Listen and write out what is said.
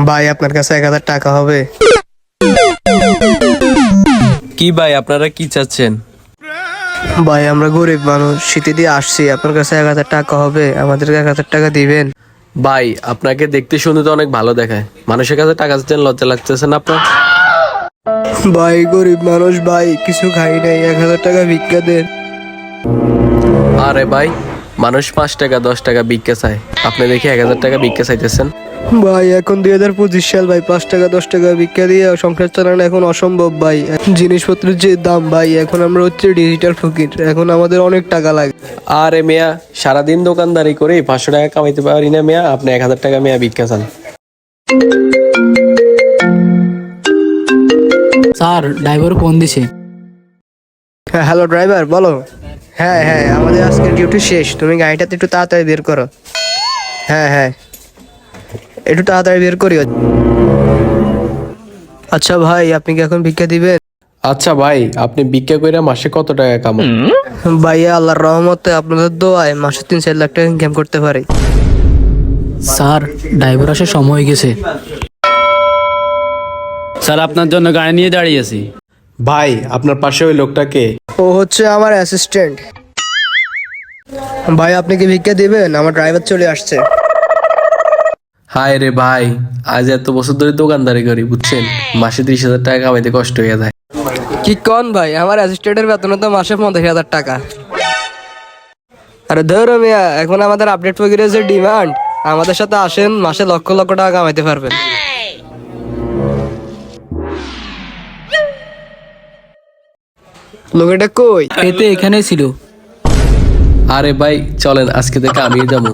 ভাই আপনার কাছে 1000 টাকা হবে? কি ভাই আপনারা কি চাচ্ছেন? ভাই আমরা গরিব মানুষ, শীতে দিয়ে আসছি, আপনার কাছে 1000 টাকা হবে? আমাদেরকে 1000 টাকা দিবেন? ভাই আপনাকে দেখতে শুনতে তো অনেক ভালো দেখায়, মানুষের কাছে টাকা চাচ্ছেন, লজ্জা লাগতেছে না আপনার? ভাই গরিব মানুষ ভাই, কিছু খাই নাই, 1000 টাকা ভিক্ষা দেন। আরে ভাই, মানুষ 5 টাকা 10 টাকা ভিক্ষা চায়, আপনি দেখি 1000 টাকা ভিক্ষা চাইতেছেন। ভাই এখন 2025 সাল ভাই, 5 টাকা 10 টাকা ভিক্ষা দিয়ে সংসার চালানো এখন অসম্ভব ভাই। জিনিসপত্রের যে দাম ভাই, এখন আমরা হচ্ছে ডিজিটাল ফকির, এখন আমাদের অনেক টাকা লাগে। আরে মিয়া, সারাদিন দোকানদারি করে 500 টাকা কামাইতে পারি না মিয়া, আপনি 1000 টাকা মিয়া ভিক্ষা চান? স্যার, ড্রাইভার ফোন দিছে। হ্যাঁ হ্যালো ড্রাইভার, বলো। হ্যাঁ হ্যাঁ, আমাদের আজকের ডিউটি শেষ, তুমি গাড়িটাতে একটু তাড়াতাড়ি বের করো। হ্যাঁ হ্যাঁ, একটু তাড়াতাড়ি বের করিও। আচ্ছা ভাই, আপনি কি এখন ভিক্ষা দিবেন? আচ্ছা ভাই, আপনি ভিক্ষা কইরা মাসে কত টাকা কামান? ভাইয়া আল্লাহর রহমতে আপনাদের দোয়ায় মাসে 3-4 লাখ টাকা ইনকাম করতে পারি। স্যার, ড্রাইভার আসার সময় হয়ে গেছে। স্যার, আপনার জন্য গাড়ি নিয়ে দাঁড়িয়ে আছি। ভাই আপনার পাশে ওই লোকটাকে? ও হচ্ছে আমার অ্যাসিস্ট্যান্ট। ভাই আপনি কি ভিক্ষা দিবেন? আমার ড্রাইভার চলে আসছে। হায় রে ভাই, আজ এত বছর ধরে দোকানদারি করি বুঝছেন, মাসে 30,000 টাকা কামাইতে কষ্ট হয়ে যায়। কি কন ভাই, আমার অ্যাসিস্ট্যান্টের বেতন তো মাসে 50,000 টাকা। আরে ধরো মিয়া, এখন আমাদের আপডেট ফকিরের যে ডিমান্ড, আমাদের সাথে আসেন, মাসে লক্ষ লক্ষ টাকা কামাইতে পারবেন। লোকেটা কই? এতে এখানেই ছিল। আরে ভাই চলেন, আজকে থেকে আমিও যাবো।